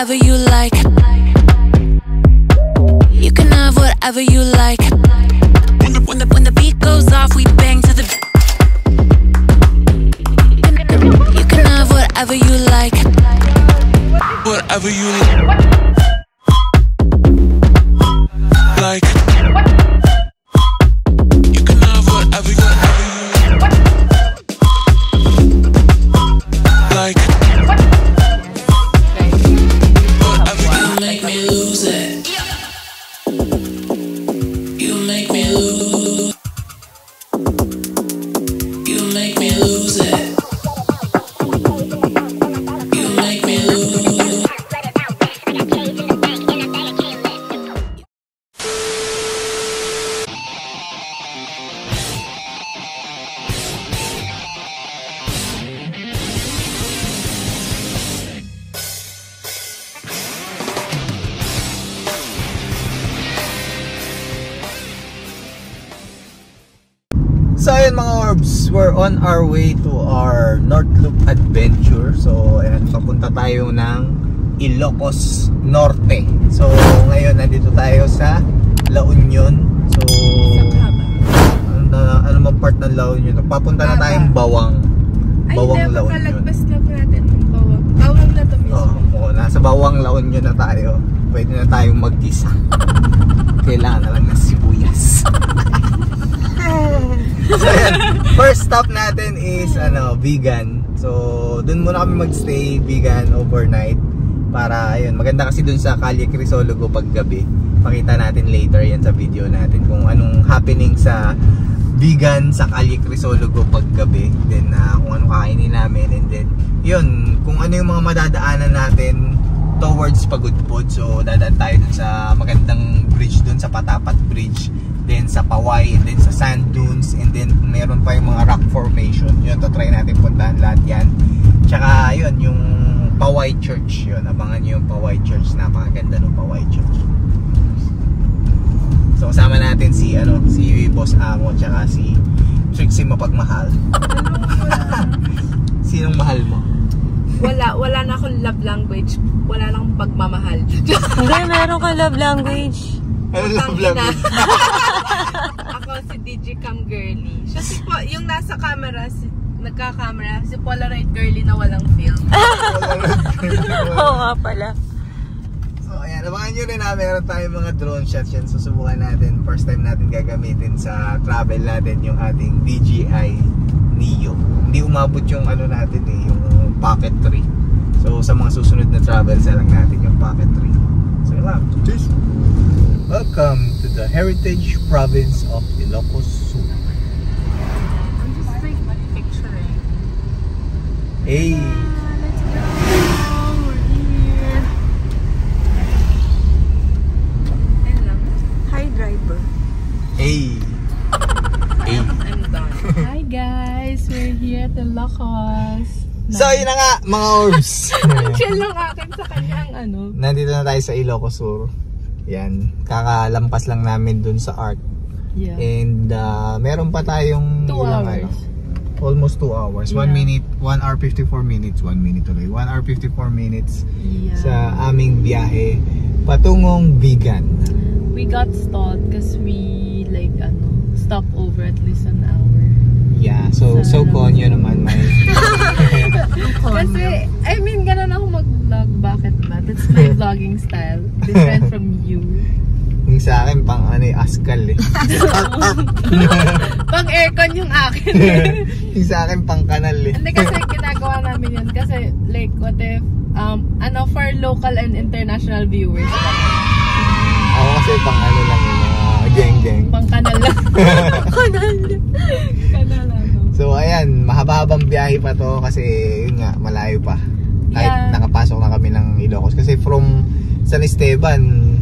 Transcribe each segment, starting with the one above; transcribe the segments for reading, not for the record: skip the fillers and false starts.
whatever you like. You can have whatever you like. When the beat goes off, we bang to the. You can have whatever you like. Whatever you like. You can have whatever you like. Whatever you make me lose it. You make me lose. You make me lose it. You make me lose. So ayun mga orbs, we're on our way to our North Loop adventure. So ayan, papunta tayo ng Ilocos Norte. So ngayon nandito tayo sa La Union. So ano mang part ng La Union? Papunta na tayong Bawang. Bawang La Union. Ay, napakalagpas na po natin ng Bawang. Bawang na to mismo. Oo, nasa Bawang La Union na tayo. Pwede na tayong mag-isa. Kailangan na lang ng sibuyas. So yan, first stop natin is Vigan. So dun muna kami magstay, Vigan, overnight. Para ayun, maganda kasi dun sa Calle Crisologo paggabi. Pakita natin later yan sa video natin kung anong happening sa Vigan sa Calle Crisologo paggabi. Then kung ano kakainin namin, and then yun, kung ano yung mga madadaanan natin towards Pagudpod. So dadaan tayo dun sa magandang bridge dun sa Patapat Bridge, then sa Paway, and then sa Sand Dunes, and then meron pa yung mga rock formation. Yun, try natin puntahan lahat yan. Tsaka yun, yung Paway Church. Yun, abangan nyo yung Paway Church. Napakaganda ng Paway Church. So kasama natin si Boss Amo, tsaka si Trixie Mapagmahal. Sinong mahal mo? Wala na akong love language. Wala na akong pagmamahal. Hindi, meron ka love language. Ano love language? Ako si Digicam Girly. Siya po, yung nasa camera, nagka-camera, si Polaroid Girly na walang film. Oo nga pala. So ayan, abangan nyo rin meron tayong mga drone shots yan. Susubukan natin, first time natin gagamitin sa travel natin yung ating DJI Neo. Hindi umabot yung natin yung Pocket 3. So sa mga susunod na travels lang natin yung Pocket 3. So yun lang, cheers! Welcome to the Heritage Province of Ilocos Sur. I'm just like picturing. Hey! Let's go! We're here. Hello. Hi, driver. Hey! Hey! I'm done. Hi guys! We're here at Ilocos. So yun na nga mga orbs. Chill lang akin sa kanyang Nandito na tayo sa Ilocos Sur. Yan, kakalampas lang namin dun sa Art. Yeah. And meron pa tayong 2 hours. Almost 2 hours. Yeah. 1 minute, 1 hour 54 minutes. 1 minute ulit. 1 hour 54 minutes Yeah. sa aming biyahe patungong Vigan. We got stalled because we stop over at least an hour. Yeah, so konyo naman may. Kasi, ganun ako mag-vlog. Bakit ba? That's my vlogging style. Different from you. Yung sa akin, pang askal eh. Pang aircon yung akin. Yung sa akin, pang kanal eh. Hindi kasi ginagawa namin yun. Kasi, what if, for local and international viewers. Ako kasi pang lang yun. Geng. Pang kanal lang. Kanal lang. So ayan, mahaba-habang biyahe pa to kasi yun nga, malayo pa. Kahit nakapasok na kami ng Ilocos. Kasi from San Esteban,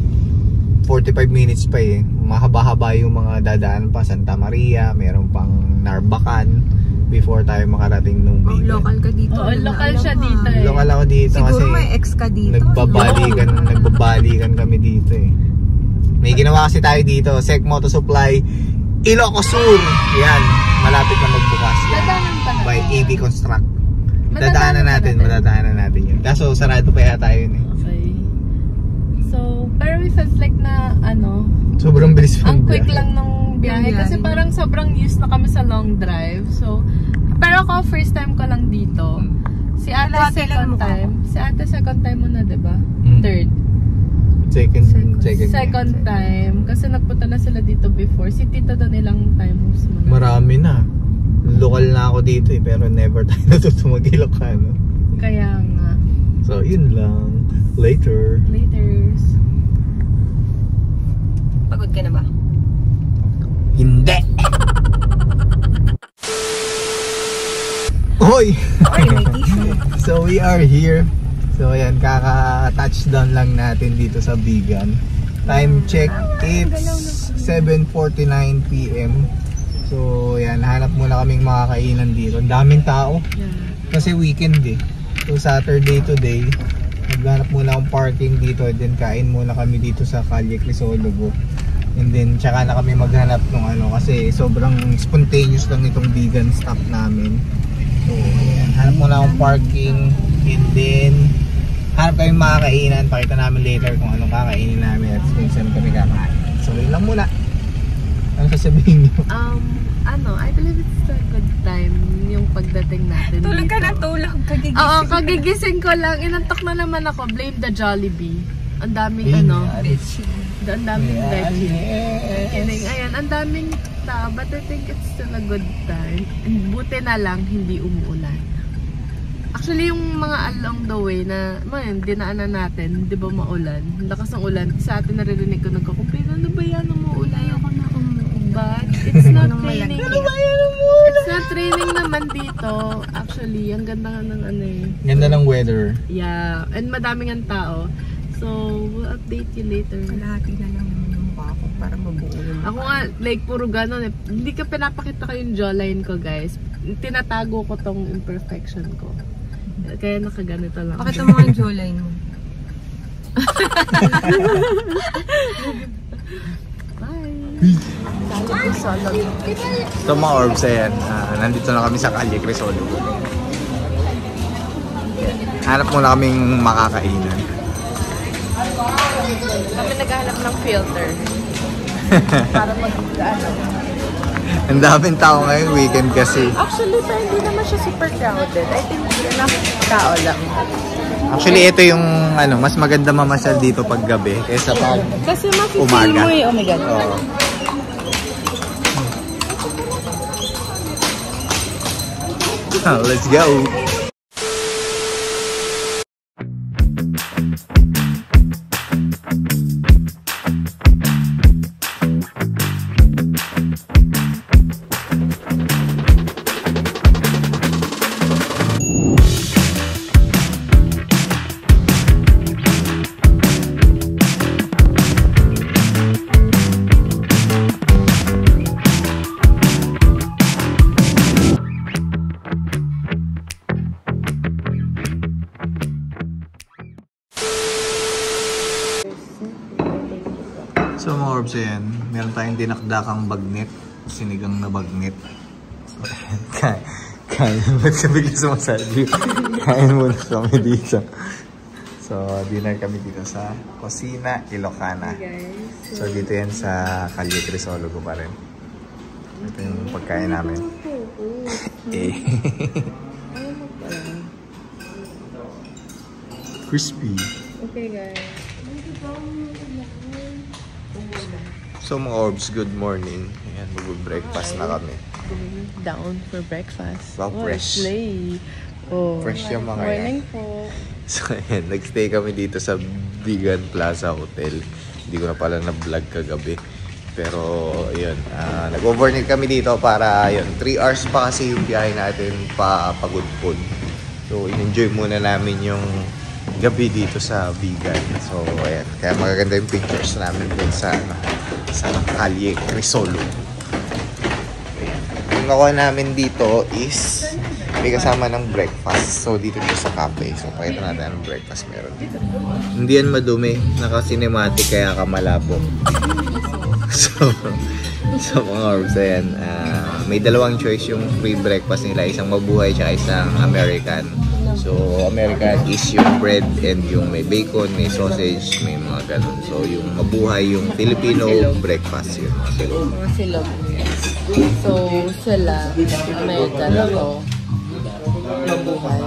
45 minutes pa eh. Mahaba-haba yung mga dadaan pa. Santa Maria, meron pang Narbacan before tayo makarating nung Vigan. Local ka dito. Oo, local siya dito eh. Local ako dito. Siguro kasi may ex ka dito. Nagbabalikan kami dito eh. May ginawa kasi tayo dito, Sec Moto Supply, Ilocos Sur. Yan, malapit na magbukas yan. Dadaanan pa natin. By AB Construct. Madadaanan Madadaanan natin yun. Kaso sarado pa yata yun eh. Okay. Pero we felt like na, Sobrang bilis ang quick lang ng biyahe. Kasi parang sobrang used na kami sa long drive. So, pero ako, first time ko lang dito. Si ate, second time. Si ate, second time mo na, diba? Third. Second time. Kasi nagpunta na sila dito before. Si tito doon ilang times mo na. Marami na. Lokal na ako dito pero never tayo natuto mag-Ilocano. Kaya nga. So, yun lang. Later. Laters. Pagod ka na ba? Hindi! Hoy! So, we are here. So, ayan, kaka-touchdown lang natin dito sa Bigan. Time check, it's 7:49 PM. So, ayan, hanap muna kaming makakainan dito. Ang daming tao. Kasi weekend eh. So, Saturday today, naghanap muna akong parking dito. Then, kain muna kami dito sa Calle Crisologo. And then, tsaka na kami maghanap ng kasi sobrang spontaneous lang itong vegan stop namin. So, ayan, hanap muna akong parking. And then, hanap kami makakainan. Pakita namin later kung anong kakainin namin at kung saan kami kakain. So, yun lang muna. Ano sasabihin niyo? I believe it's a good time yung pagdating natin Tulog dito. ka na tulog. Kagigising. Oo, kagigising ko lang. Inantok na naman ako. Blame the Jollibee. Ang daming ang daming veggie. Ayan, ang daming tao. But I think it's still a good time. And buti na lang, hindi umuulan. Actually, yung mga along the way na, dinaanan natin, di ba maulan? Lakas ng ulan. Sa atin naririnig ko nagkakumpin, ano ba yan? Umuulan. Ako na but it's not raining. It's not raining naman dito. Actually, ang ganda nga ng Ganda ng weather. Yeah, and madaming ang tao. So, we'll update you later. Kalahati na lang yung mukha ko para mabuo yung Ako nga, like, puro ganon eh. Hindi ka pinapakita ko yung jawline ko, guys. Tinatago ko tong imperfection ko. Kaya nakaganito lang. Bakit ang mga jawline mo? Bye! So mga orbs, ayan, nandito na kami sa Calle Crisologo. Hanap muna kaming makakainan. Kami naghahanap ng filter. Para Ang daming tao ngayon, weekend kasi. Actually, pero hindi naman siya super crowded. I think enough tao lang. Actually, ito yung mas maganda mamasyal dito pag gabi kaysa pag Kasi makikita umaga. mo oh my God. Oo. Let's go! So mga orbs, ayan, meron tayong dinakdakang bagnet, sinigang na bagnet. So ayan, kain, ba't ka bigla sumasabi? Kain muna kami dito. So dinner kami dito sa Cocina Ilocana. So dito yan sa Calle Crisologo pa rin. Ito yung pagkain namin. Crispy. Okay guys. So mga orbs, good morning. Ayan, mag-breakfast na kami. Down for breakfast. Wow, fresh. Slay. Oh. Fresh yung mga Morning yan. po. So ayan, nagstay kami dito sa Bigan Plaza Hotel. Hindi ko na pala na-vlog kagabi. Pero ayun, nag-overnight kami dito para ayun, 3 hours pa kasi yung biyahe natin pa Pagudpod. So in-enjoy muna namin yung gabi dito sa Bigan. So ayan, kaya magaganda yung pictures namin dun sa Calle Crisologo. Ayan. Yung nakuha namin dito is may kasama ng breakfast. So dito sa cafe. So pakita natin anong breakfast meron dito. Hindi yan madumi, naka-cinematic kaya kamalabo. So mga orbs, ayan, may dalawang choice yung free breakfast nila, isang mabuhay tsaka isang American. So, American is yung bread and yung may bacon, may sausage, may mga ganun. So, yung mabuhay, yung Filipino breakfast yun. Mga silog. So, sila, American ako. Mabuhay.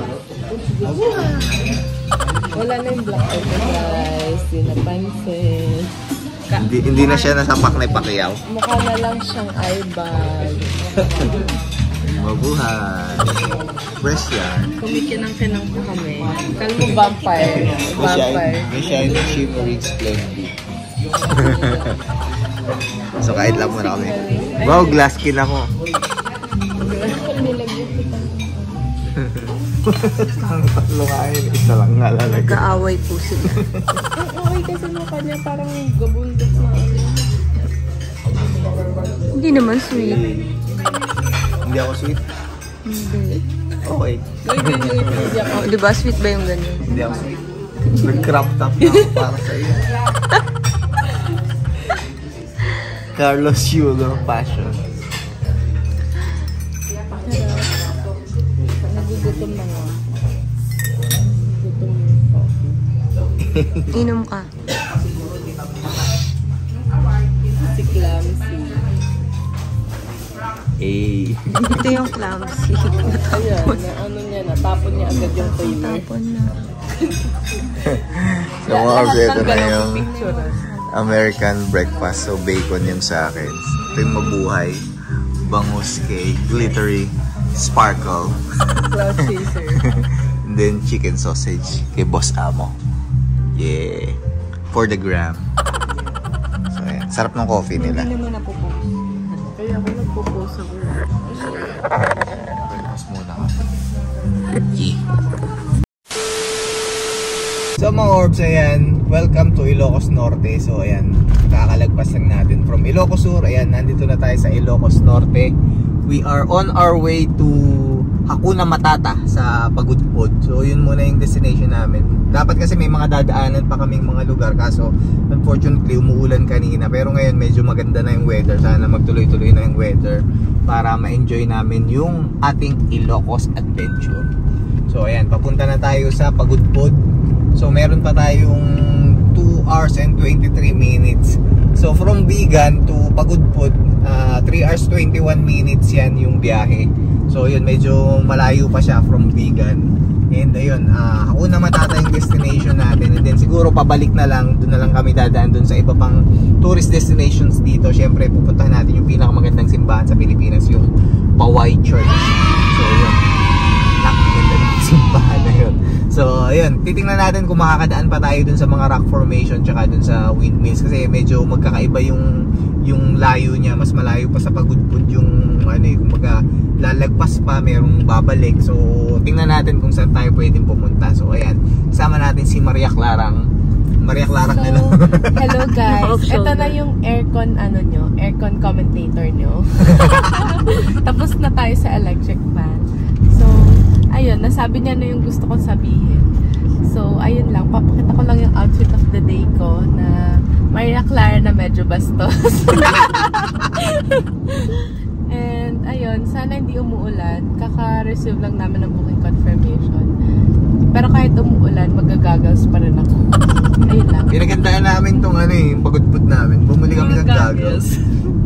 Wala na yung black pepper rice, di napansin. Hindi na siya nasapak na Pacquiao. Mukha na lang siyang eyebag. Mabuhay. Fresh yan. Kumikinang-kinang po kami. Kalmo vampire. Vampire. May shiny, shimmery, splendid. So kahit lang muna kami. Wow, glass skin ako. Ang tatlo kain, isa lang nalalagay. Kaaway po sila. Okay kasi mukha niya parang gabundok na ano. Hindi naman sweet. Hindi ako sweet. Hindi. Okay. Di ba sweet ba yung ganyan? Hindi ako sweet. Nag-crop top na ako para sa iyo. Carlos Yulo Passion. Nagugutom na nga. Gutom po. Inom ka. Si Clamsy. Eh. Ito yung clumsy. Ayan, na ano niya, natapon niya agad yung trailer. Tapon na. So mga ito na yung Picture. American breakfast. So bacon yung sa akin. Ito yung mabuhay. Bangus cake. Glittery. Sparkle. Cloud chaser. And then chicken sausage kay Boss Amo. Yeah. For the gram. So ayan. Sarap ng coffee nila. Hindi naman napupost. Kaya ako nagpo-post ako. Breakfast muna ka. Yeah. So mga orbs, ayan, welcome to Ilocos Norte. So ayan, kakalagpas lang natin from Ilocos Sur. Ayan, nandito na tayo sa Ilocos Norte. We are on our way to Hakuna Matata sa Pagudpod. So yun muna yung destination namin. Dapat kasi may mga dadaanan pa kaming mga lugar, kaso unfortunately umuulan kanina. Pero ngayon medyo maganda na yung weather. Sana magtuloy-tuloy na yung weather para ma-enjoy namin yung ating Ilocos adventure. So ayan, papunta na tayo sa Pagudpod. So meron pa tayong 2 hours and 23 minutes. So from Bigan to Pagudpod, 3 hours 21 minutes yan yung biyahe. So yun, medyo malayo pa siya from Bigan. And ayun, Hakuna Matata yung destination natin. And then siguro pabalik na lang, doon na lang kami dadaan doon sa iba pang tourist destinations dito. Syempre pupuntahan natin yung pinakamagandang simbahan sa Pilipinas, yung Paway Church. So yun, napakaganda ng simbahan na yun. So ayun, titingnan natin kung makakadaan pa tayo dun sa mga rock formation tsaka dun sa windmills, kasi medyo magkakaiba yung layo niya. Mas malayo pa sa Pagudpod yung ano eh, kumbaga lalagpas pa, merong babalik. So tingnan natin kung saan tayo pwedeng pumunta. So ayan, kasama natin si Maria Clarang. Maria Clarang So, na lang. hello guys. Ito na yung aircon aircon commentator nyo. Tapos na tayo sa electric fan. So ayun, nasabi niya na yung gusto kong sabihin. So, ayun lang. Papakita ko lang yung outfit of the day ko na Maria Clara na medyo bastos. And, ayun, sana hindi umuulan. Kaka-receive lang namin ng booking confirmation. Pero kahit umuulan, magagagals pa rin ako. Ayun lang. Pinagandaan namin tong Pagudpod namin. Bumili kami ng goggles.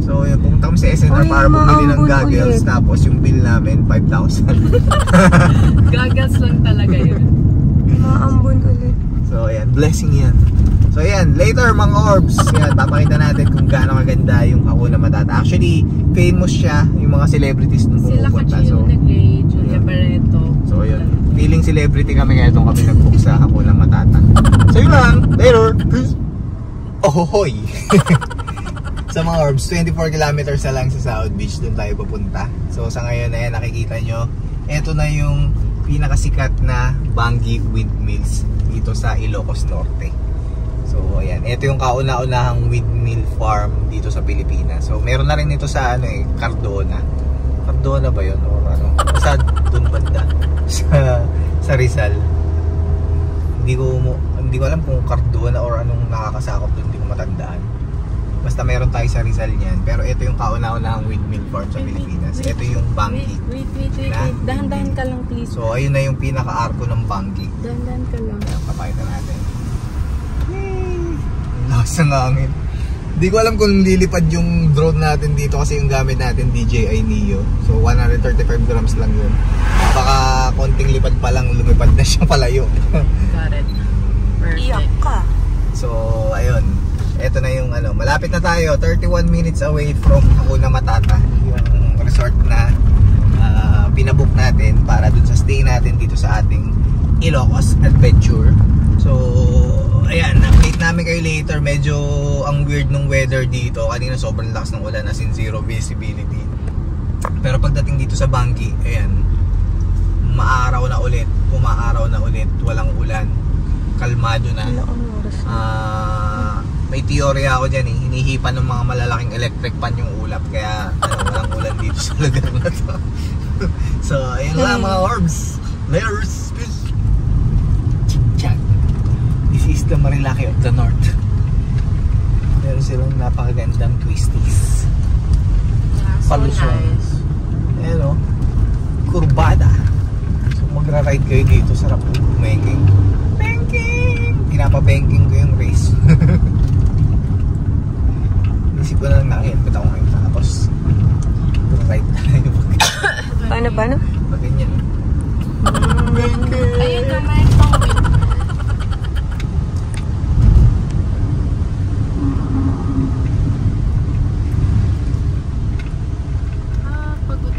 So, yun, pumunta kami sa SNR para bumili ng goggles. Tapos yung bill namin, 5,000. Goggles lang talaga yun. Maambon ulit. So, ayan, blessing yan. So, ayan, later mga orbs, yan, papakita natin kung gaano kaganda yung Hakuna Matata. Actually, famous siya, yung mga celebrities nung Sila pumupunta. Kachino Negre, Julia Barreto. So, yun, feeling celebrity kami, kaya doon kami nag-book sa Hakuna Matata. So, yun lang, later. Ohohoy! Sa mga orbs, 24 kilometers na lang sa South Beach, doon tayo papunta. So, sa ngayon na yan, nakikita nyo, eto na yung pinakasikat na Bangi Windmills dito sa Ilocos Norte. So ayan, ito yung kauna-unahang windmill farm dito sa Pilipinas. So meron na rin ito sa Cardona. Cardona ba yun? O ano? Basta dun banda sa Rizal. Hindi ko alam kung Cardona or anong nakakasakop dun, hindi ko matandaan. Basta meron tayo sa Rizal niyan. Pero ito yung kauna-unahang windmill farm sa Pilipinas. Ito yung Bangi. Wait. Dahan-dahan ka lang, please. So, ayun na yung pinaka-arko ng Bangi. Dahan-dahan ka lang. Ayan, papakita natin. Lakas ng hangin. Hindi ko alam kung lilipad yung drone natin dito kasi yung gamit natin DJI Neo. So 135 grams lang yun. Baka konting lipad pa lang, lumipad na siya palayo. Got it. Perfect. Iyak ka. So ayun, eto na yung ano, malapit na tayo, 31 minutes away from Hakuna Matata, yung resort na pinabook natin para dun sa stay natin dito sa ating Ilocos Adventure. So ayan, update namin kayo later. Medyo ang weird ng weather dito. Kanina sobrang lakas ng ulan, as in zero visibility. Pero pagdating dito sa Bangi, ayan, umaaraw na ulit, walang ulan, kalmado na. May teorya ako dyan eh, hinihipan ng mga malalaking electric pan yung ulap, kaya walang ulan dito sa lugar na to. So ayan lang mga orbs, layers, peace. Chik-chak. This is the Marilaki of the North. Meron silang napakagandang twisties. Yeah, so Palusong. nice. Ayan o, kurbada. So magra-ride kayo dito, sarap po banking. Pinapa-banking ko yung race. Isip ko na lang nakakit, ba't ako ngayon tapos ride tayo. Paano? Pag ganyan. Ayun na, may pang-wait. Pagod.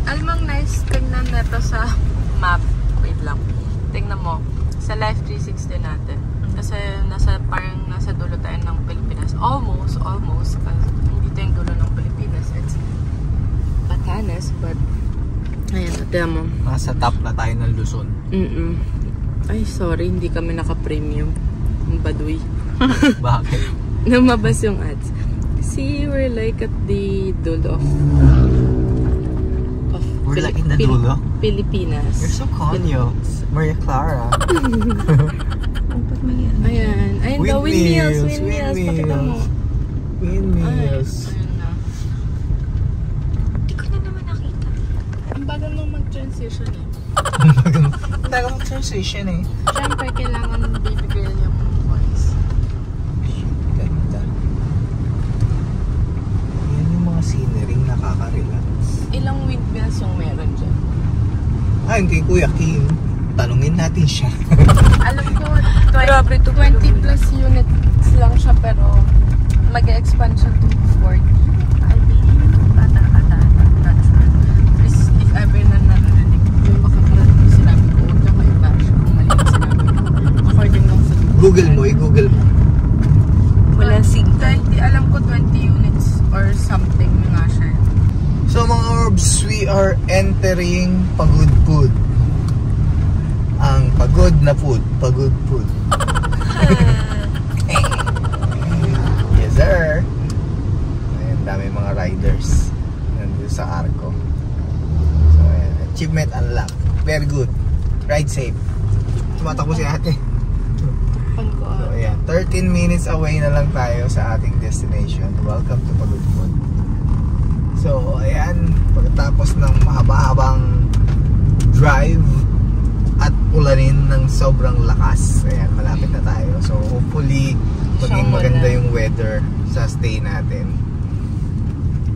Alamang nice tingnan neto sa map. Wait lang. Tingnan mo. Sa Life 360 natin. Kasi parang nasa dulo tayo ng Pilipinas. Almost. Hindi ito yung dulo ng Pilipinas. It's Batanes, but ayan, tingnan mo. Nasa top na tayo ng Luzon. Ay, sorry. Hindi kami naka-premium. Ang baduy. Bakit? Lumabas yung ads. See, we're like at the dulo of We're like in the dulo? Pilipinas. You're so conyo. Maria Clara. Ayan. Ayun daw, windmills. Pakita mo. Windmills. Ayun na. Hindi ko na naman nakita. Ang bagal nung mag-transition eh. Ang tagal mag-transition eh. Siyempre, kailangan bibigay yung voice. Ganda. Yan yung mga scenery nakaka-relax. Ilang windmills yung meron dyan? Ayun kay Kuya Kim. Tanungin natin siya. Alam ko, 20 plus units lang siya, pero mag-expand siya to 40. I believe. Not sure. Please, if ever na narinig may makakarap yung sinabi ko, huwag na kayo bash kung mali yung sinabi ko. According lang sa Google mo, i-Google mo. walang signal. Alam ko 20 units or something nga siya. So mga orbs, we are entering Pagudpud. Ang pagod na food, Pagudpud. Yes sir. Ayan, dami mga riders nandun sa Arco. So ayan, achievement unlocked. Very good. Ride safe. Tumatakbo si ate. So ayan, 13 minutes away na lang tayo sa ating destination. Welcome to Pagudpud. So ayan, pagkatapos ng mahaba-habang drive at ulanin ng sobrang lakas, ayan, malapit na tayo. So hopefully maging maganda yung weather sa stay natin.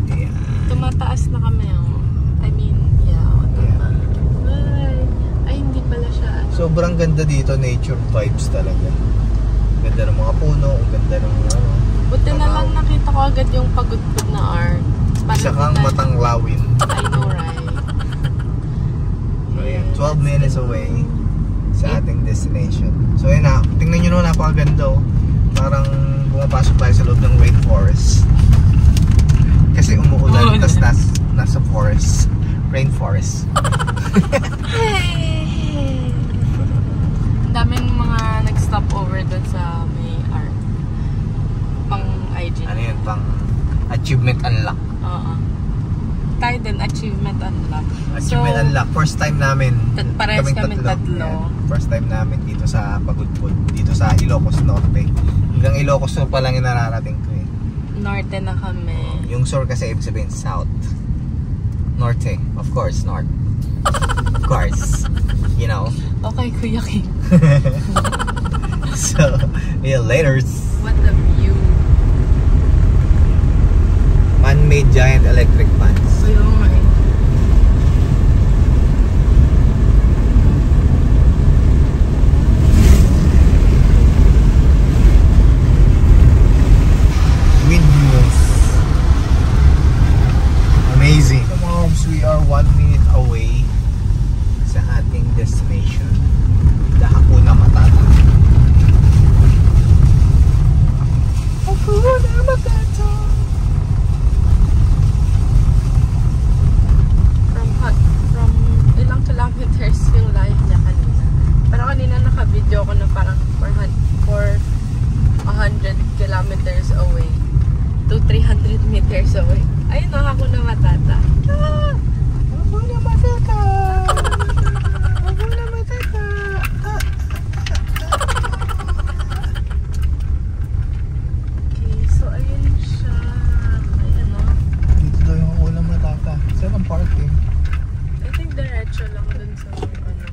Ayan. Tumataas na kami, oh. I mean, ay, hindi pala siya. Sobrang ganda dito, nature vibes talaga. Ganda ng mga puno, ang ganda ng ano. Buti na lang nakita ko agad yung Pagudpud na art. Isa kang matanglawin. I know, right? So ayan, 12 minutes away sa ating destination. So ayan na, tingnan nyo naman, napakaganda oh. Parang pumapasok tayo sa loob ng rainforest. Kasi umuulan, tas nasa forest. Rainforest. Ang daming mga nag-stop over doon sa may art. Pang IG. Ano yun, pang achievement unlock. Oo. Tayo then achievement unlock. Achievement unlock. First time namin. Parehas kami tatlo. Yeah. First time namin dito sa Pagudpud. Dito sa Ilocos Norte. Hanggang Ilocos Sur pa lang yung nararating ko eh. Norte na kami. Yung Sur kasi ibig sabihin South. Norte. Of course, North. Of course. You know? Okay, Kuya King. So, yeah, later. What a view. Man-made giant electric fans. Kuya nga eh. Windmills. Amazing. Moms, we are 1 minute away sa ating destination. The Hakuna Matata. Hakuna Matata. From ilang kilometers yung live niya kanina. Pero kanina naka-video ko na parang 400 kilometers away to 300 meters away. Ayun na, Hakuna Matata. Hakuna Matata. Hakuna Matata. Okay, so ayun siya. Ayan o. Dito daw yung Hakuna Matata. Saan ang parking? I think diretso lang dun sa ano.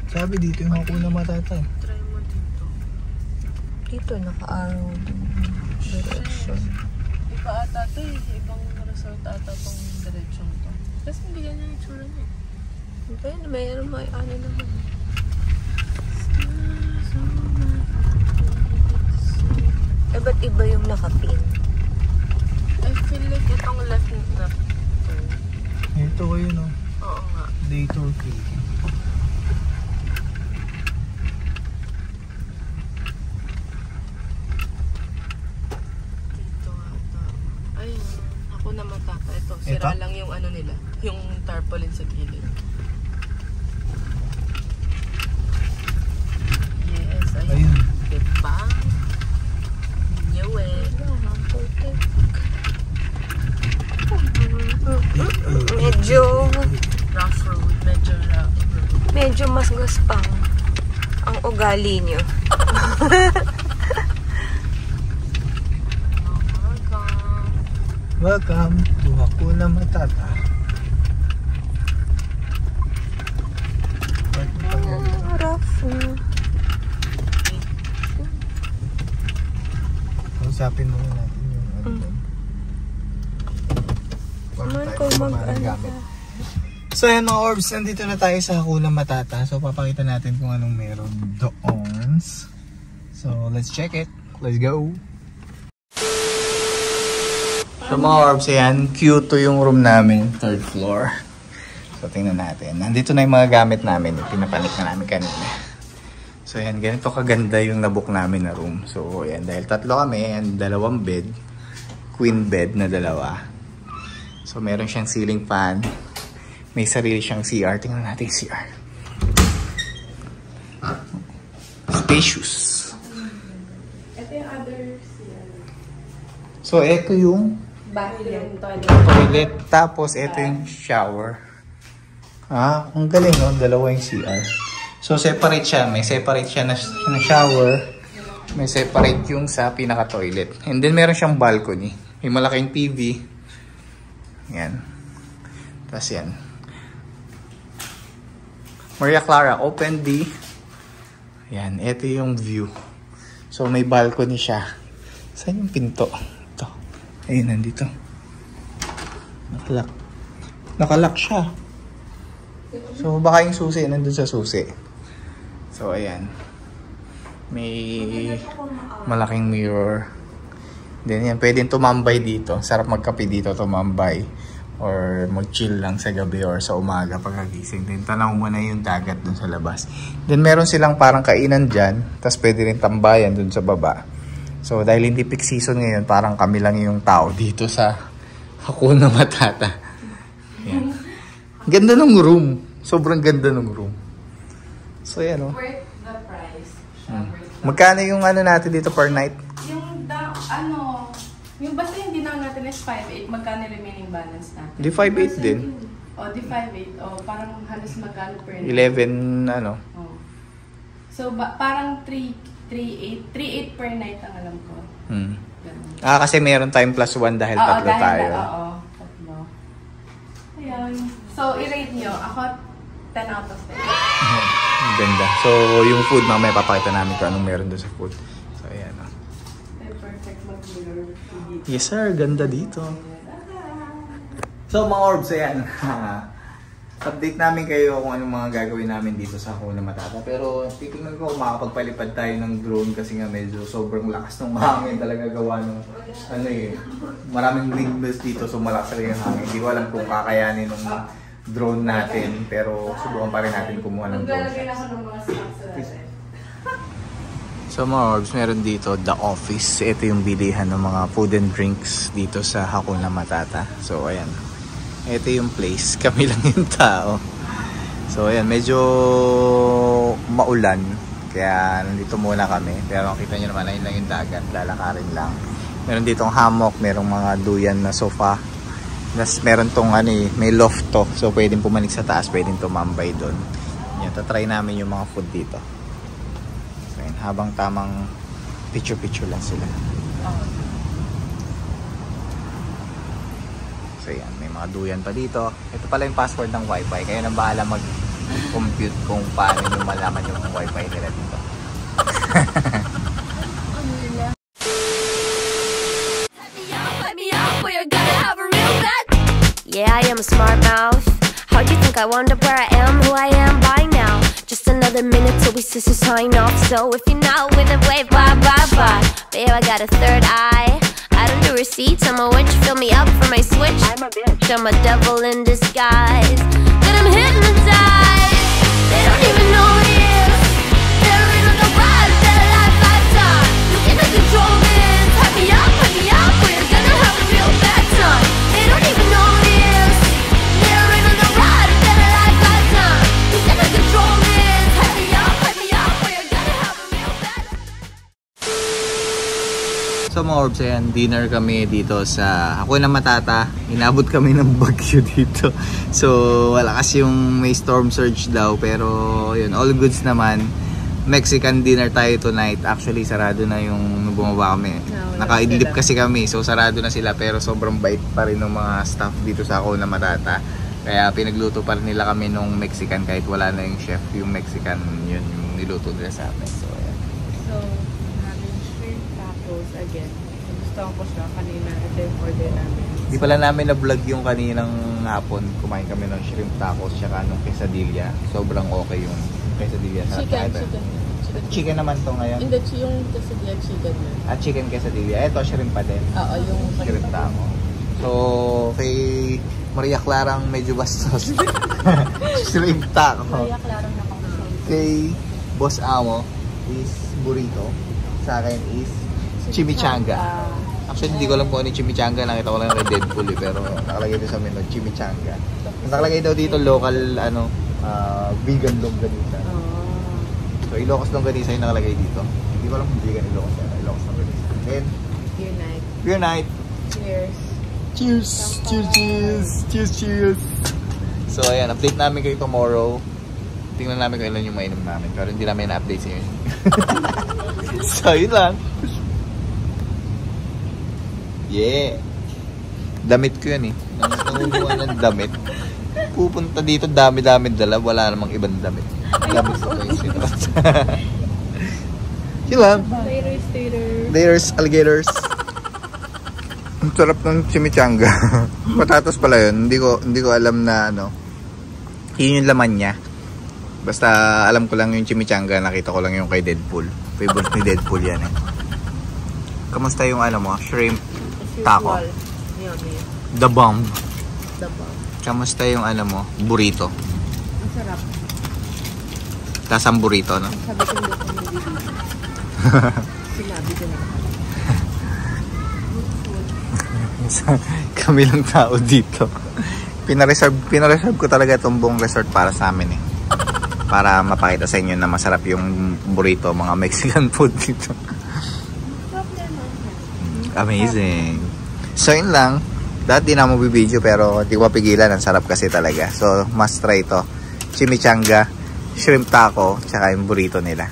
Sabi dito yung Hakuna Matata. Try mo dito. Dito, naka-arrow. Direction. Iba ata ito eh. Ibang resort ata itong diretsyon to. Kasi hindi ganyan yung tsura niya. Pero mayroon may ano naman. Eh, ba't iba yung nakapin? I feel like itong left na to. Ito kayo no. Oo nga. Day Turkey. Dito ata. Ayun. Hakuna Matata. Ito. Sira Ito? lang yung ano nila. Yung tarpaulin sa gilid. Yes. Ayun. Ayun. Diba? New eh. Medyo Rough road. Medyo rough road. medyo mas gaspang ang ugali nyo. Welcome to Hakuna Matata. Rough. Usapin muna natin yung ano doon. Naman ko mag-ano. So ayan mga orbs, nandito na tayo sa Hakuna Matata. So papakita natin kung anong meron doon. So let's check it. Let's go. So mga orbs, ayan, Q2 yung room namin, 3rd floor. So tingnan natin. Nandito na yung mga gamit namin. Pinapanik na namin kanina. So ayan, ganito kaganda yung nabook namin na room. So ayan, dahil tatlo kami and 2 bed. Queen bed na 2. So meron siyang ceiling fan. May sarili siyang CR. Tingnan natin yung CR. Spacious. Ito yung other CR. So ito yung Bathroom, toilet. Tapos ito yung shower. Ah, ang galing no? 2 yung CR. So separate siya. May separate siya na shower. May separate yung sa pinaka-toilet. And then meron siyang balcony. May malaking TV. Yan. Tapos yan. Maria Clara, open the... Yan, ito yung view. So may balcony siya. Saan yung pinto? Ito. Ayun, nandito. Nakalock. Nakalock siya. So baka yung susi, nandun sa susi. So ayan. May malaking mirror. Then yan, pwedeng tumambay dito. Sarap magkape dito, tumambay. Or mag-chill lang sa gabi or sa umaga pagkagising. Then tanaw mo na yung dagat dun sa labas. Then meron silang parang kainan dyan. Tapos pwede rin tambayan dun sa baba. So dahil hindi peak season ngayon, parang kami lang yung tao dito sa Hakuna Matata. Yan. Ganda ng room. Sobrang ganda ng room. So yan o. Worth the price. Magkano yung ano natin dito per night? Yung yung basta yung dinangat minus 5.8, magkano remaining balance natin? Di 5.8 din. O, di 5.8. O, parang halos magkano per night? 11, ano. Oh. So, parang 3.8 per night ang alam ko. Kasi meron tayong +1 dahil tatlo tayo. Oo, tatlo. Ayun. So, i-rate nyo. Ako, 10 out of 10. Ganda. So, yung food, mamaya papakita namin kung anong meron doon sa food. So, ayan. Perfect mag-mirror. Yes, sir. Ganda dito. So, mga orbs, ayan. Update namin kayo kung anong mga gagawin namin dito sa Hakuna Matata. Pero titingnan ko kung makakapagpalipad tayo ng drone kasi nga medyo sobrang lakas ng hangin talaga gawa ng maraming windmills dito, so malakas rin yung hangin. Hindi ko alam kung kakayanin ng drone natin, pero subukan pa rin natin kumuha ng drone. So mga orbs, meron dito The Office. Ito yung bilihan ng mga food and drinks dito sa Hakuna Matata. So ayan. Ito yung place, kami lang yung tao. So ayan, medyo maulan, kaya nandito muna kami. Pero makita nyo naman, ayun lang yung dagat, lalakarin lang. Meron ditong hammock, merong mga duyan na sofa. Meron tong may loft to, so pwedeng pumanik sa taas, pwedeng tumambay doon. Yan, tatry namin yung mga food dito. So ayan, habang tamang picture-picture lang sila. So yan, may mga duyan pa dito. Ito pala yung password ng wifi. Kayo nang bahala mag-compute kung paano nyo malaman yung wifi nila dito. Yeah, I am a smart mouth. How do you think I wonder where I am, who I am by now? Just another minute till we sisters sign off. So if you're not with it, wave bye bye bye. Babe, I got a third eye. I don't do receipts, I'm a witch, fill me up for my switch. I'm a bitch, I'm a devil in disguise. But I'm hypnotized, they don't even know it is. They're in on the ride of their life lifetime. Looking at the control is, hype me up, we're gonna have a real bad time. They don't even know it is. They're in on the ride of their life lifetime. Looking at the control is, hype me up, we're gonna have a real bad time. So mga orbs, ayan, dinner kami dito sa Hakuna Matata. Inabot kami ng bagyo dito. So wala kasi yung may storm surge daw, pero yun, all goods naman. Mexican dinner tayo tonight. Actually sarado na yung bumaba kami. Naka-idlip kasi kami, so sarado na sila, pero sobrang bait pa rin ng mga staff dito sa Hakuna Matata. Kaya pinagluto pa rin nila kami nung Mexican kahit wala na yung chef. Yung Mexican, yun yung niluto nila sa amin. So ayan. So, again, gusto ko siya kanina, ito yung order namin. Di pala namin na-vlog yung kaninang hapon. Kumain kami ng shrimp tacos tsaka ng quesadilla. Sobrang okay yung quesadilla. Chicken naman to ngayon. Hindi, yung quesadilla chicken na. Chicken quesadilla. Ito shrimp pa din. Oo, yung shrimp taco. So, kay Maria Clarang medyo bastos. Shrimp taco. Maria Clarang nakakasal. Kay Boss Amo is burrito. Sa akin is chimichanga. Actually, hindi ko alam kung ano yung chimichanga. Nakita ko lang kay Deadpool pero nakalagay dito sa menu, chimichanga. Nakalagay daw dito local, vegan longganisa. So, Ilocos longganisa yung nakalagay dito. Hindi ko alam kung vegan Ilocos longganisa. Then, beer night. Cheers. Cheers! Cheers! Cheers! Cheers! Cheers! So, ayan, update namin kayo tomorrow. Tingnan namin kung ilan yung mainom namin. Pero hindi namin na-update sa inyo. So, yun lang. Yeah. Damit ko yan eh. Nangunguha ng damit. Pupunta dito, dami-dami dala. Wala namang ibang damit. Damit ko yung sinot. Yun lang. Laters, alligators. Ang sarap ng chimichanga. Patatas pala yun. Hindi ko alam na yun yung laman niya. Basta alam ko lang yung chimichanga. Nakita ko lang yung kay Deadpool. Favorite ni Deadpool yan eh. Kamusta yung shrimp taco? The bomb. Kamusta yung burrito? Ang sarap. Tasang burrito, no? Sabi ko hindi. Sinabi ko na. Kami lang tao dito. Pinareserve ko talaga itong buong resort para sa amin eh. Para mapakita sa inyo na masarap yung burrito, mga Mexican food dito. Amazing. So yun lang. Dati di na magbibideo pero di ko mapigilan. Ang sarap kasi talaga. So must try to. Chimichanga, shrimp taco, tsaka yung burrito nila.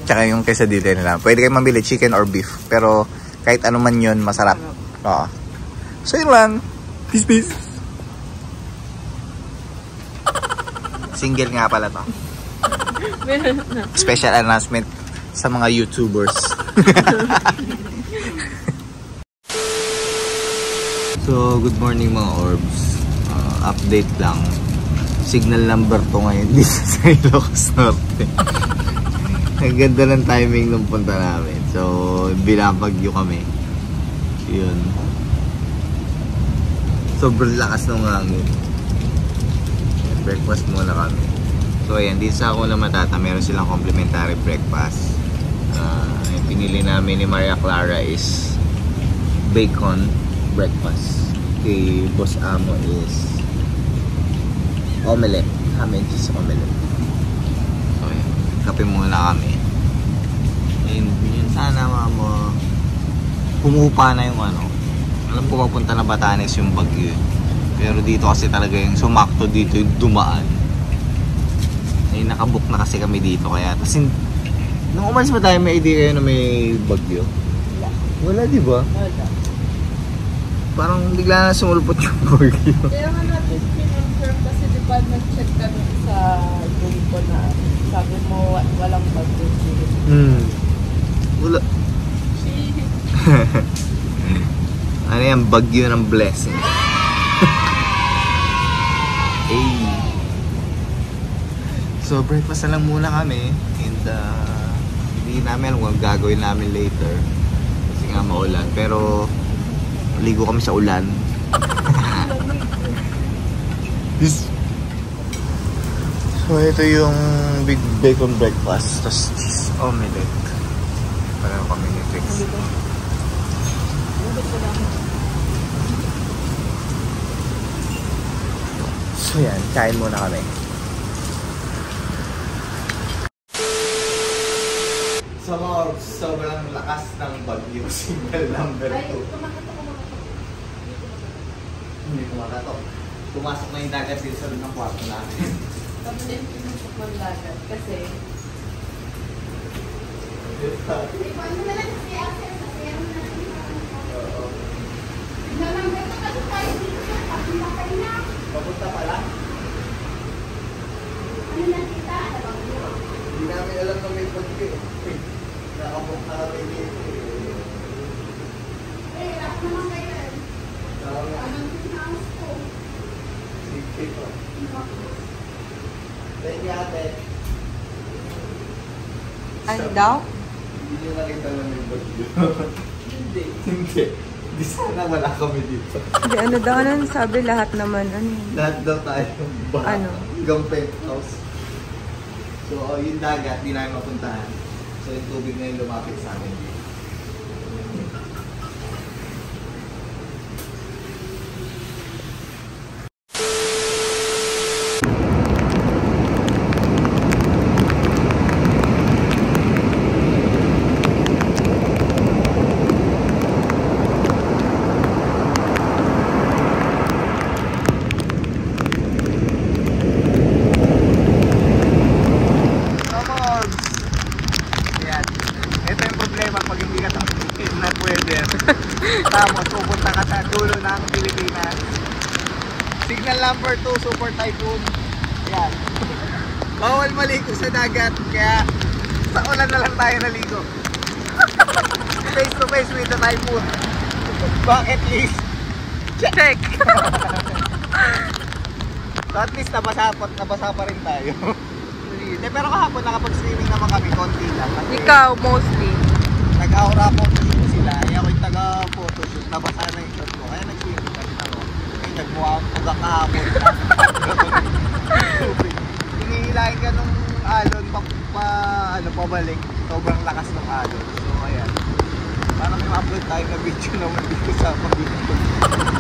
Tsaka yung quesadilla nila. Pwede kayo mamili chicken or beef. Pero kahit ano man yun, masarap. Oo. So yun lang. Peace, peace. Single nga pala to. Special announcement sa mga YouTubers. So, good morning mga orbs. Update lang. Signal number to ngayon dito sa Ilocos Norte. Ang ganda ng timing nung punta namin. So, binabagyo kami. Yun. Sobrang lakas ng hangin. Breakfast muna kami. So ayan, dito sa Hakuna Matata meron silang complimentary breakfast. Yung pinili namin ni Maria Clara is bacon breakfast. Kay Boss Amo is omelette, ham and cheese omelette. So ayan, kape muna kami. And yun sana mamo humupa na yung ano. Alam ko papunta na Batanes yung bagyo. Pero dito kasi talaga yung sumakto dito yung dumaan. Ay, nakabook na kasi kami dito kaya. Kasi nung umalis ba tayo may idea kayo na may bagyo? Wala. Wala, di ba? Wala. Parang bigla na sumulpot yung bagyo. Kaya nga natin pinonfirm kasi di ba nag-check kami sa grupo na sabi mo walang bagyo. Wala. Ano yan? Bagyo ng blessing. Hey. So breakfast na lang muna kami and hindi namin alam kung gagawin namin later kasi nga maulan pero ligo kami sa ulan. So ito yung big bacon breakfast tapos cheese omelette para kami ni Trix. So yan, kain muna kami. So sobrang lakas ng bagyo, signal number 2. Hindi kumakatok. Pumasok na yung dagat dito sa loob ng kwarto natin. Tapos yung pinusok ng dagat kasi papunta pala? Hindi namin alam na may bagyo. Nakapunta kami dito. Lahat naman kayo. Anong tinaas ko? Sige po. Thank you, ate. Ano daw? Hindi nyo nakita lang yung bagyo. Hindi. Di sana wala kami dito. Hindi, ano daw? Ano sabi? Lahat naman. Ano yun? Lahat daw tayo. Ano? Hanggang penthouse. So, yung dagat, di namin mapuntahan. So, yung tubig na yung lumapit sa amin dito. Tapos pupunta ka sa dulo ng Pilipinas. Signal number 2, Super Typhoon. Yan. Bawal maligo sa dagat, kaya sa ulan na lang tayo naligo. Face to face with the typhoon. Bucket list. Check! So at least nabasa pa rin tayo. Pero kahapon nakapag-streaming naman kami, konti lang. Ikaw, mostly. Nag-aura photoshoot sila, ay ako yung taga-photoshoot, nabasa na yung shot ko, kaya nag-streaming kami na ako. Ay nagmukha akong tuga kahapon. Hinihilahin ka nung alon, pabalik, sobrang lakas ng alon. So ayan, para may ma-upload tayo na video naman dito sa Pagdito.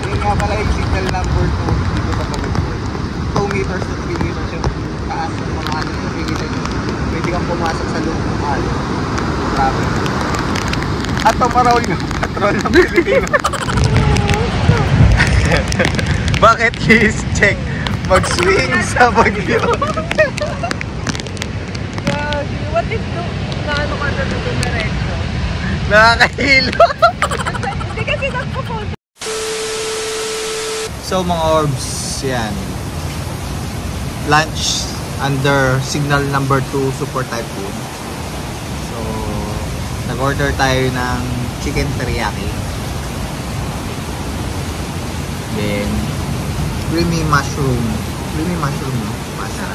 Kaya nga pala yung signal number 2 dito sa Pagdito. 2 meters to 3 meters yung taas ng mga alon na pigilan nyo. Pwede kang pumasok sa loob ng alon. Grabe. At paparol ng patrol ng Pilipino. Bucket list check. Mag-swing sa Baguio. What if naano ka na diretso? Nakakahilo. Hindi kasi nagpo-photo. So mga orbs, yan. Lunch under signal number 2 Super Typhoon. So, nag-order tayo ng chicken teriyaki. Then, creamy mushroom. Creamy mushroom, no? Pasta.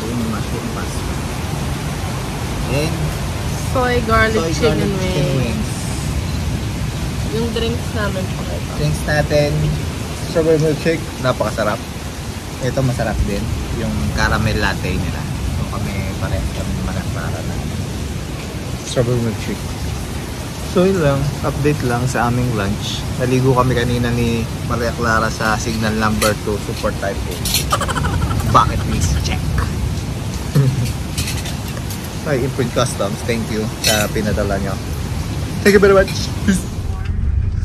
Creamy mushroom pasta. Then, Soy garlic chicken wings. wings. Yung drinks namin pa ito. Drinks natin, strawberry milkshake, napakasarap. Ito masarap din, yung caramel latte nila. So kami para na strawberry milkshake. So yun lang, update lang sa aming lunch. Naligo kami kanina ni Maria Clara sa signal number 2 Super Typhoon. Bucket list check. Ay, Imprint Customs, thank you sa pinadala nyo. Thank you very much.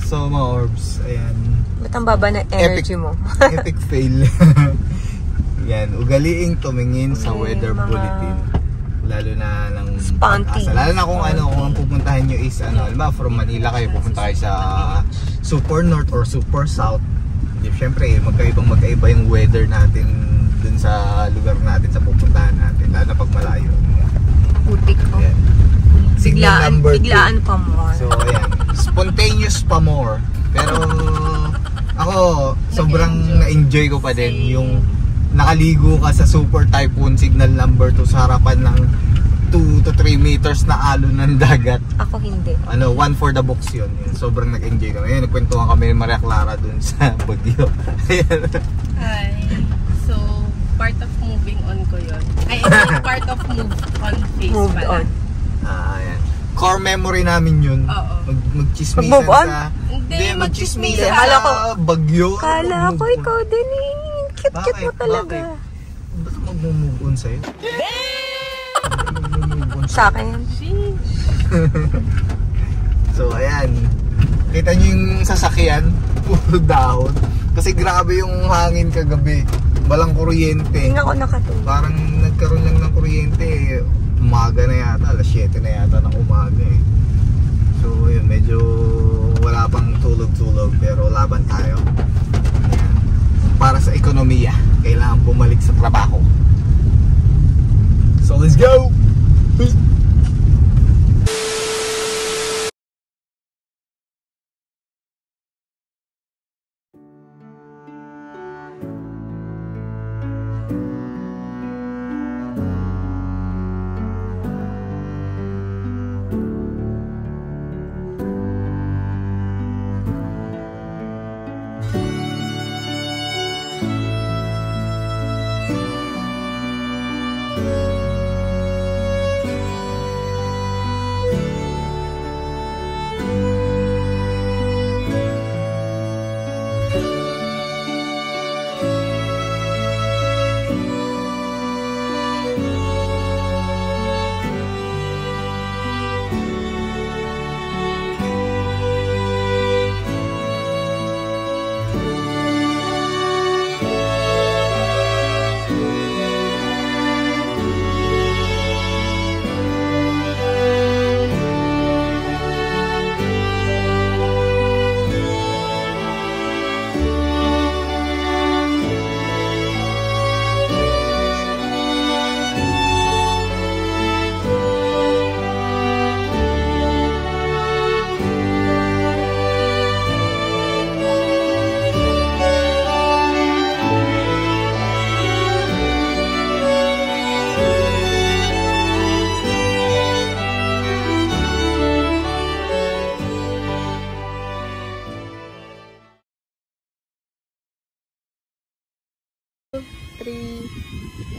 So mga orbs, ayan. Ba't ang baba na energy mo? Epic fail. Yan, ugaliing tumingin sa weather mga bulletin. Lalo na ng sponty. Lalo na kung kung ang pupuntahan nyo is halimbawa from Manila kayo, pupunta kayo sa Super North or Super South. Siyempre, magkaiba yung weather natin dun sa lugar natin, sa pupuntahan natin. Lalo na pag malayo. Putik ko. Yan. Biglaan pa more. So, ayan. Spontaneous pa more. Pero, ako, sobrang na-enjoy ko pa din yung nakaligo ka sa Super Typhoon signal number 2 sa harapan ng 2 to 3 meters na alon ng dagat. Ako hindi. One for the books yun. Sobrang nag-enjoy kami. Ayun, nagkwentuhan kami ni Maria Clara dun sa Baguio. Ayan. Hi. So, part of moving on ko yun. Ay, part of move on phase Moved pala. on. Ayan. Core memory namin yun. Oo. Magchismisan Mag-move on? sa... Hindi, magchismisan Kala ko- sa Baguio. Kala ko ikaw din eh. Cute-cute mo talaga. Bakit mag-move on sa'yo? Mag-move on Sa akin. So ayan, kita nyo yung sasakyan, puro dahon. Kasi grabe yung hangin kagabi, walang kuryente. Hindi ako nakatulog. Parang nagkaroon lang ng kuryente, umaga na yata, alas 7 na yata ng umaga eh. So yun, medyo wala pang tulog-tulog pero laban tayo. Ayan. Para sa ekonomiya, kailangan bumalik sa trabaho. So let's go!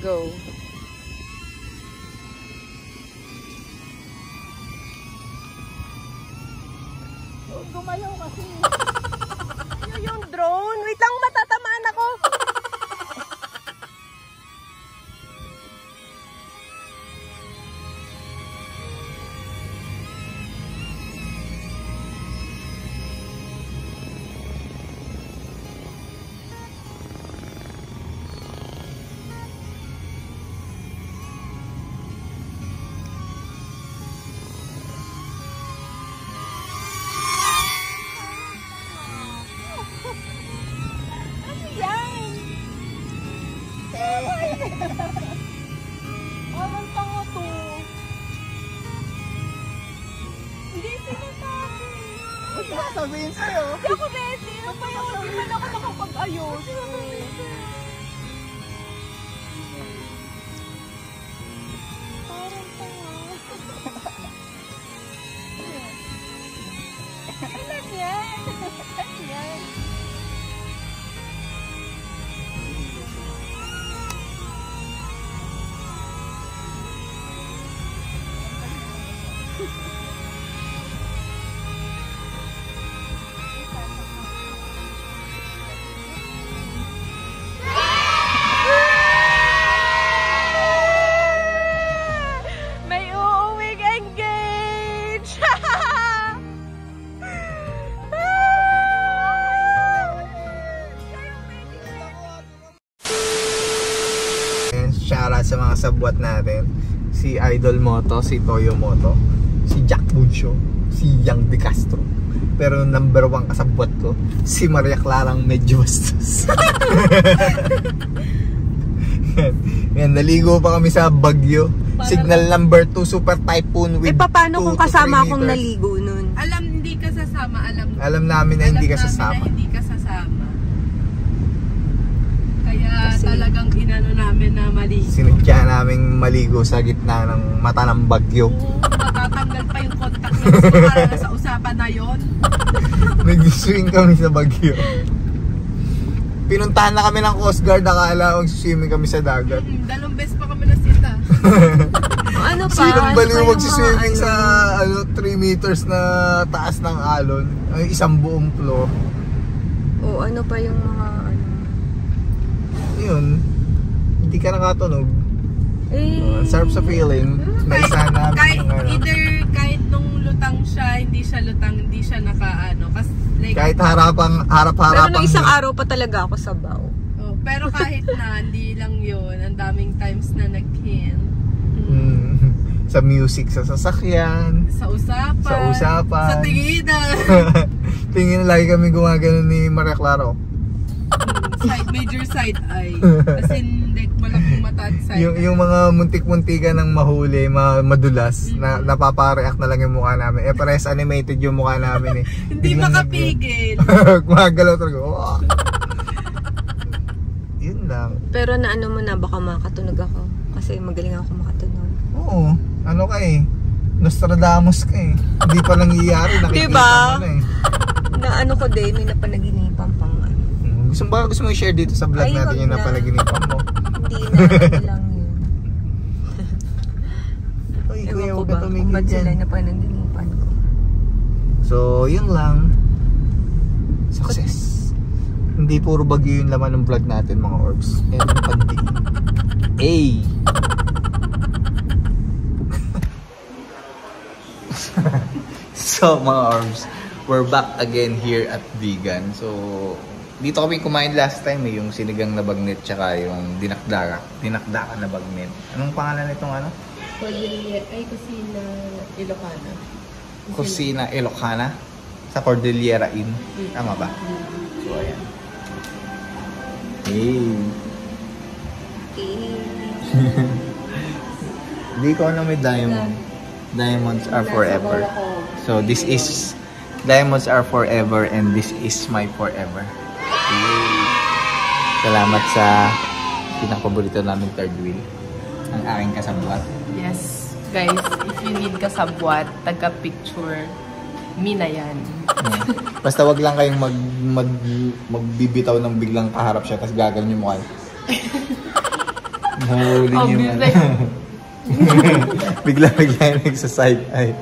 Go. Gumalaw kasi. Yung drone. Wait lang, matatamaan ako. Parang tanga to. Hindi sinasabi. Ba't ka sabihin sa'yo? Hindi ako besi. Ano pa yun? Hindi man ako nakapag-ayos. Parang tanga. Ilan yan? Ano yan? May uuwing engage! Shoutout sa mga sabwat natin. Si Idol Moto, si Toyo Moto, si Jack Buncio, si Yang De Castro. Pero number 1 kasabwat ko, si Maria Clarang medyo bastos. Yan, naligo pa kami sa Baguio. Signal number 2, super typhoon with paano kung 2 to 3 kasama akong meters. naligo nun? Alam, hindi ka sasama. Alam namin na hindi ka sasama. Hindi ka sasama. Kaya Kasi talagang inano namin na maligo. Sinadya naming maligo sa gitna ng mata ng bagyo. Oo, matatanggal pa yung contact lens ko para nasa usapan na yon. Nag-swing kami sa bagyo. Pinuntahan na kami ng Coast Guard, akala mag-swimming kami sa dagat. Dalawang beses pa kami nasita. Ano pa? Sinong baliw Ano pa yung mag-swimming mga sa 3 meters na taas ng alon? Ay, isang buong floor. O ano pa yung mga ano? Yun, hindi ka nakatunog. Eh, Sarap sa feeling. Naisa namin Kahit, yung ano. either kahit nung lutang siya, hindi siya lutang, hindi siya nakaano. Kasi like, Kahit pero harap-harapang nung isang araw pa talaga ako sa Bao. oh, pero kahit na, hindi lang yun. Ang daming times na nag-hint. sa music sa sasakyan. Sa usapan. Sa usapan. Sa tinginan. Tingin lagi kami gumagano ni Maria Clara. Major side eye. As in, like, walang mata at side eye. Yung mga muntik-muntikan ng mahuli, madulas, na napapareact na lang yung mukha namin. Eh, parehas animated yung mukha namin eh. Hindi makapigil. Gumagalaw talaga. Oh. Yun lang. Pero na ano mo na, baka makatunog ako. Kasi magaling ako makatunog. Oo. Ano ka eh? Nostradamus ka eh. Hindi pa lang iyari. Nakikita Diba? mo na eh. Na ano ko din, may napanaginipan pang ano. Gusto mo i-share dito sa vlog Ay, natin wag yung na. napanaginipan mo? Hindi na, ano lang yun. Uy, Ewan kuya, ko huwag ba ka kung tumigil ba't sila dyan. napanaginipan ko. So, yun lang. Success. Hindi puro bagyo yung laman ng vlog natin, mga orbs. And pandi. Ay! So, mga orbs, we're back again here at Vegan. So, dito kami kumain last time eh, yung sinigang na bagnet tsaka yung dinakdakan na bagnet. Anong pangalan nitong ano? Kusina Ilocana. Kusina Ilocana sa Cordillera Inn. Tama ba? So, ayan. Hey. Hindi ko na may diamond. Diamonds are forever. So, this is diamonds are forever and this is my forever. Yay. Salamat sa pinakapaborito namin third wheel. Ang aking kasabwat. Yes. Guys, if you need kasabwat, taga-picture, me na yan. Basta wag lang kayong magbibitaw ng biglang kaharap siya tapos gagawin yung mukha. Mahuli niyo yung bigla yung nagsa-side eye.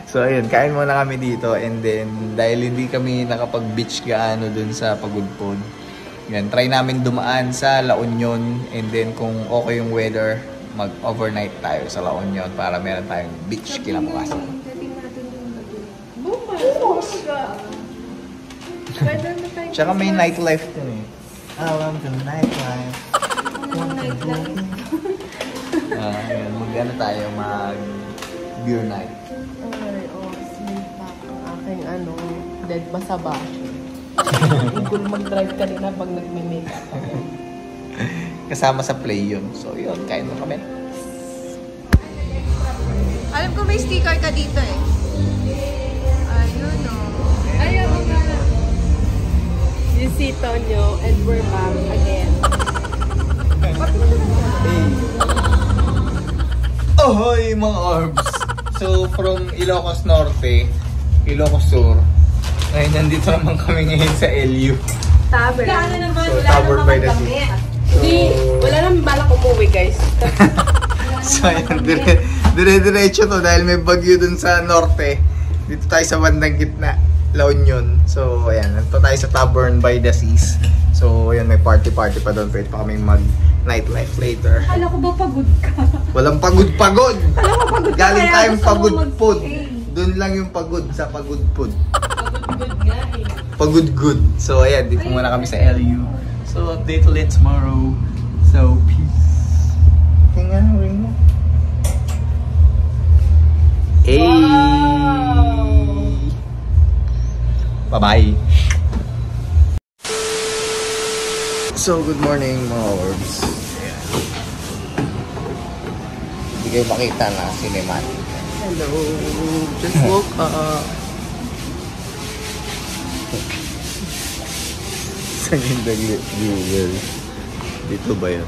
So ayun, kain muna kami dito and then dahil hindi kami nakapag-beach gaano dun sa Pagudpod. Yan, try namin dumaan sa La Union and then kung okay yung weather, mag-overnight tayo sa La Union para meron tayong beach kinabukasan. Tsaka may nightlife dun eh. I want the nightlife. Ayan, mag-ano tayo, mag-beer night. Ay, sleep back ang aking dead masaba. Hindi ko mag-drive kanina pag nagme-makeup ako. Kasama sa play yun. So yun, kain mo kami. Alam ko may sticker ka dito eh. Ayun o. Ayaw nga. You see Tonyo and we're back again. Ahoy mga orbs! So from Ilocos Norte, Ilocos Sur, ngayon nandito naman kami ngayon sa LU. Taber. So Tabor by the Sea. Di, wala naman balak umuwi guys. So ayan, dire-diretso to dahil may bagyo dun sa norte. Dito tayo sa bandang gitna, La Union. So ayan, nandito tayo sa Tabor by the Seas. So ayan, may party-party pa doon. Pwede pa kaming mag-nightlife later. Akala ko ba pagod ka? Walang pagod-pagod! Akala ko pagod ka. Galing kaya tayong gusto mo pagod-pod. mag-stay. Doon lang yung pagod sa pagod-pod. Good nga eh. Pagod-good. So ayan, dito muna kami sa LU. So update ulit tomorrow. So peace. Tingnan mo rin mo. Hey! Bye-bye! So good morning mga orbs. Hindi kayo makita na cinematic. Hello. Just woke up. Saan yung viewer? Dito ba yun?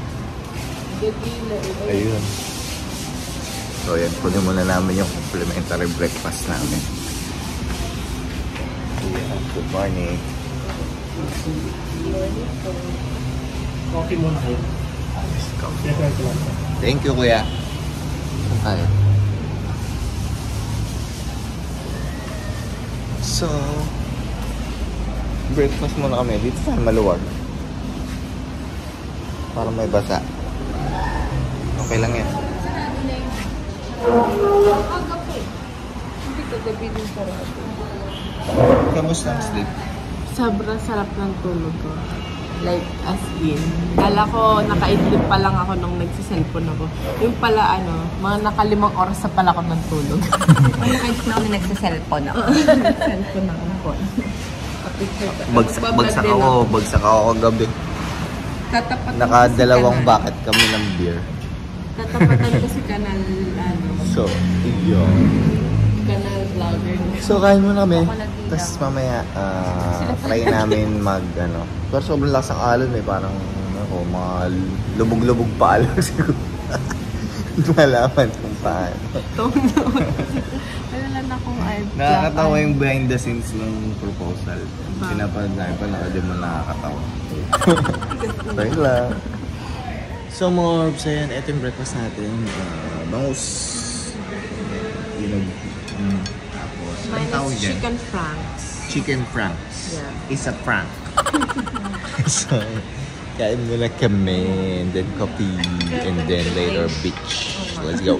Ayun. So yan, kunin muna namin yung complimentary breakfast namin. Yeah, good morning. Coffee muna kayo. Thank you, kuya. Ay. So, breakfast muna kami. Dito tayo maluwag. Para may basa. Okay lang yan. Hindi kagabi din sarado. Kamusta ang sleep? Sobrang sarap ng tulog ko. Like, as in. Kala ko, nakaidlip pa lang ako nung nagsiselfon ako. Yung pala, mga naka5 oras na pala ako ng tulog. Nakaidlip na ako na nagsa-cellphone ako. Cellphone ako. Bagsak ako kagabi. Tatapatan Nakadalawang bucket kami ng beer. Tatapatan ko si kanal, So, yun. kanal vlogger. So, kain muna kami. Tapos mamaya, try namin pero sobrang lakas ang alon eh. Parang, mga lubog-lubog pa alon siguro. Malaman kung paano. Wala lang akong Nakakatawa yung behind the scenes ng proposal. Pinapanood namin pa, di mo nakakatawa. Try lang. So mga orbs, ayan, ito yung breakfast natin. Bangus. Tapos, anong tawag dyan? chicken franks. Chicken franks. Yeah. It's a prank. So, kain muna kami, and then coffee, and then later beach. So, let's go.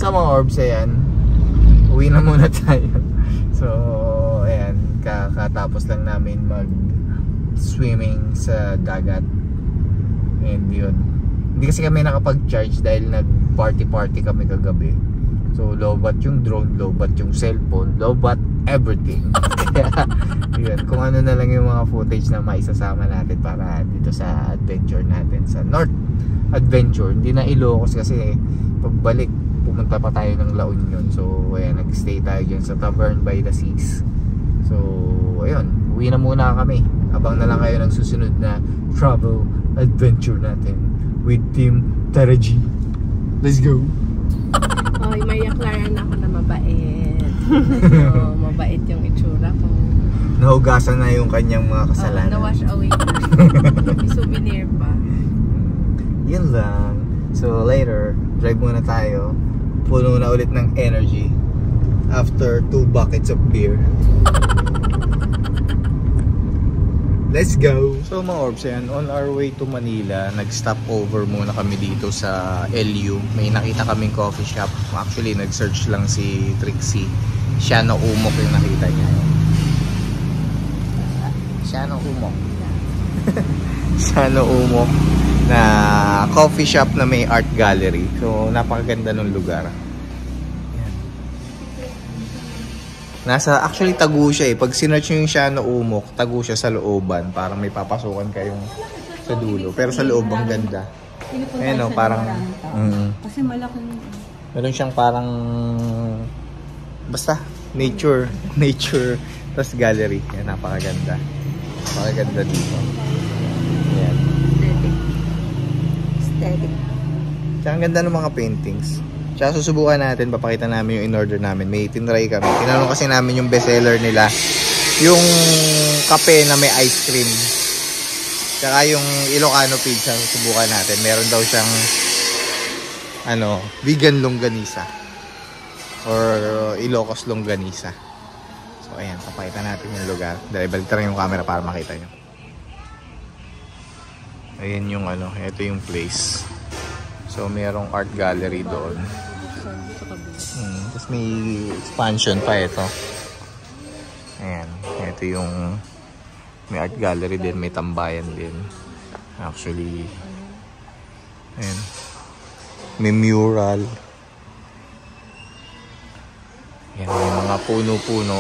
So mga orbs, ayan, uwi na muna tayo. So ayan, kakatapos lang namin mag swimming sa dagat. And yun, hindi kasi kami nakapag-charge dahil nag party kami kagabi. So lobat yung drone, lobat yung cellphone, lobat everything. Kaya yun, kung ano na lang yung mga footage na maisasama natin para dito sa adventure natin sa North Adventure. Hindi na Ilocos kasi pagbalik pumunta pa tayo ng La Union. So ayan, nag-stay tayo dyan sa Tavern by the Seas. So ayun, uwi na muna kami. Abang na lang kayo ng susunod na travel adventure natin with Team Taraji. Let's go! Ay, may yaklaran ako na mabait. So, mabait yung itsura ko. Nahugasan na yung kanyang mga kasalanan. Na-wash away na. May souvenir pa. Yun lang. So later, drive muna tayo. Puno na ulit ng energy after 2 buckets of beer. Let's go! So mga orbs, yan, on our way to Manila, nag-stop over muna kami dito sa LU. May nakita kaming coffee shop. Actually, nag-search lang si Trixie. Shano Umok yung nakita niya. Shano Umok. Shano Umok na coffee shop na may art gallery. So, napakaganda ng lugar. Actually tago siya eh. Pag sinearch nyo yung Shano Umok, tago siya sa looban. Parang may papasukan kayong sa dulo. Pero sa loob, ang ganda. Ayan o, parang... Kasi malaking... Meron siyang parang... Basta, nature. Tapos gallery. Yan, napakaganda. Napakaganda dito. Ayan. Aesthetic. Tsaka ang ganda ng mga paintings. Tsaka susubukan natin, papakita namin yung in-order namin. May tinry kami. Tinanong kasi namin yung bestseller nila. Yung kape na may ice cream. Tsaka yung Ilocano pizza, susubukan natin. Meron daw siyang vegan longganisa. Or Ilocos longganisa. So ayan, papakita natin yung lugar. Dahil balik yung camera para makita nyo. Ayan yung ito yung place. So, mayroong art gallery doon. Tapos may expansion pa ito. Ayan. Ito yung may art gallery din. May tambayan din. Actually, ayan. May mural. Ayan. May mga puno-puno.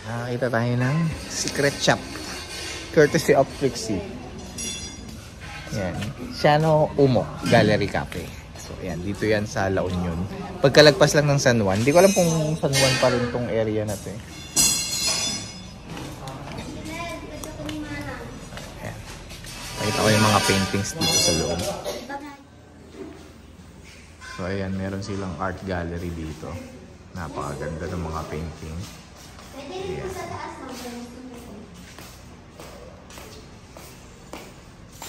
Nakakita tayo ng secret shop courtesy of Trixie. Yan, Shano Umok Gallery Cafe. So yan, dito yan sa La Union. Pagkalagpas lang ng San Juan. Hindi ko alam kung San Juan pa rin tong area na to eh. Yan. Nakita ko yung mga paintings dito sa loob. So ayan, meron silang art gallery dito. Napakaganda ng mga painting. Ayan.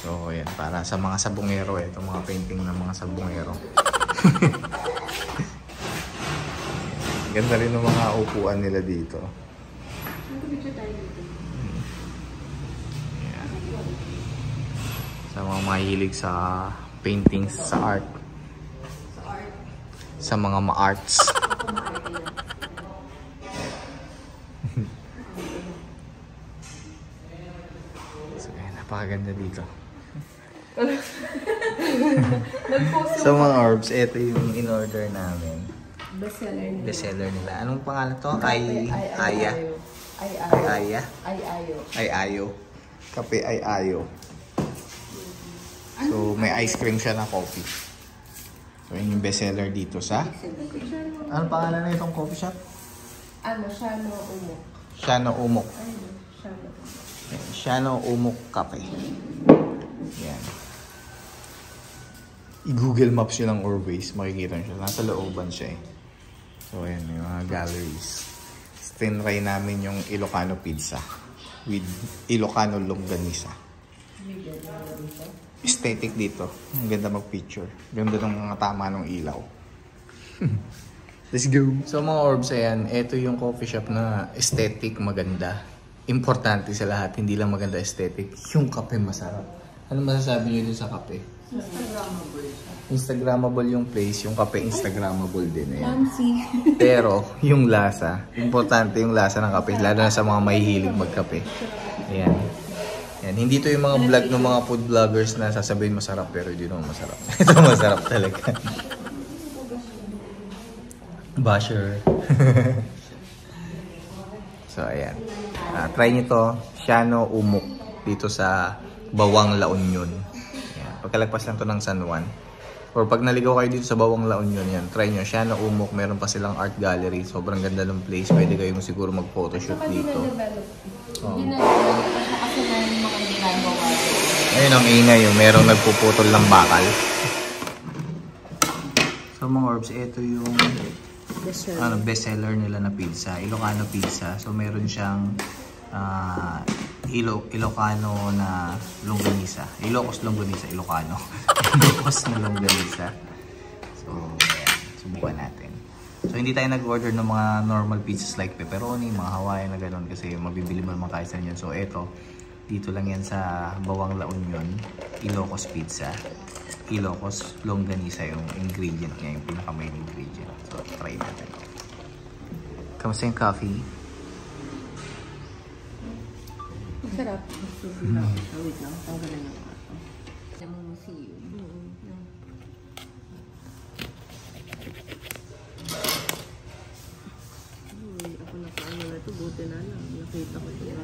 So, ayan. Para sa mga sabongero eh. Itong mga painting ng mga sabongero. Ganda rin ng mga upuan nila dito. Ayan. Sa mga mahilig sa paintings, sa art. Sa mga ma-arts. Napakaganda dito. So mga orbs, ito yung in-order namin. Bestseller nila. Anong pangalan to? Aya? Aya? Ay-ayo. Kape ay-ayo. So may ice cream siya na coffee. So yun yung bestseller dito sa... Anong pangalan na itong coffee shop? Shano Umok. Shano Umok. Shano. Shano Umok Cafe. Yan. I-Google Maps yun ng Orways. Makikita nyo siya. Nasa looban siya eh. So ayan, may mga galleries. Tinry namin yung Ilocano pizza with Ilocano longganisa. Aesthetic dito. Ang ganda mag-picture. Ganda ng mga tama ng ilaw. Let's go! So mga orbs, ayan. Ito yung coffee shop na aesthetic, maganda. Importante sa lahat, hindi lang maganda aesthetic. Yung kape masarap. Ano masasabi niyo dun sa kape? Instagrammable siya. Instagrammable yung place, yung kape Instagrammable din. Fancy. Pero yung lasa, importante yung lasa ng kape, lalo na sa mga mahihilig magkape. Ayan. Ayan. Hindi to yung mga vlog ng mga food vloggers na sasabihin masarap pero hindi naman masarap. Ito masarap talaga. Basher. So ayan. Try nyo to, Shano Umok, dito sa Bawang La Union. Ayan. Pagkalagpas lang to ng San Juan. Or pag naligaw kayo dito sa Bawang La Union, yan, try nyo, Shano Umok, meron pa silang art gallery. Sobrang ganda ng place, pwede kayong siguro mag-photoshoot dito. Hindi na-develop pa siya kasi may mga ginagawa. Ayun ang ingay, yung merong nagpuputol ng bakal. So mga orbs, ito yung bestseller nila na pizza, Ilocano pizza. So meron siyang Ilocano na longganisa. Ilocos longganisa, Ilocano. Ilocos na longganisa. So, ayan. Subukan natin. So, hindi tayo nag-order ng mga normal pizzas like pepperoni, mga Hawaiian na gano'n kasi mabibili mo naman kahit saan yun. So, eto. Dito lang yan sa Bawang La Union. Ilocos pizza. Ilocos longganisa yung ingredient niya, yung pinaka-main ingredient. So, try natin. Kamusta yung coffee? Sarap. Wait lang, tanggalan yung kato. Namumusi yun. Uy, ako nakaano na ito, buti na lang. Nakita ko ito.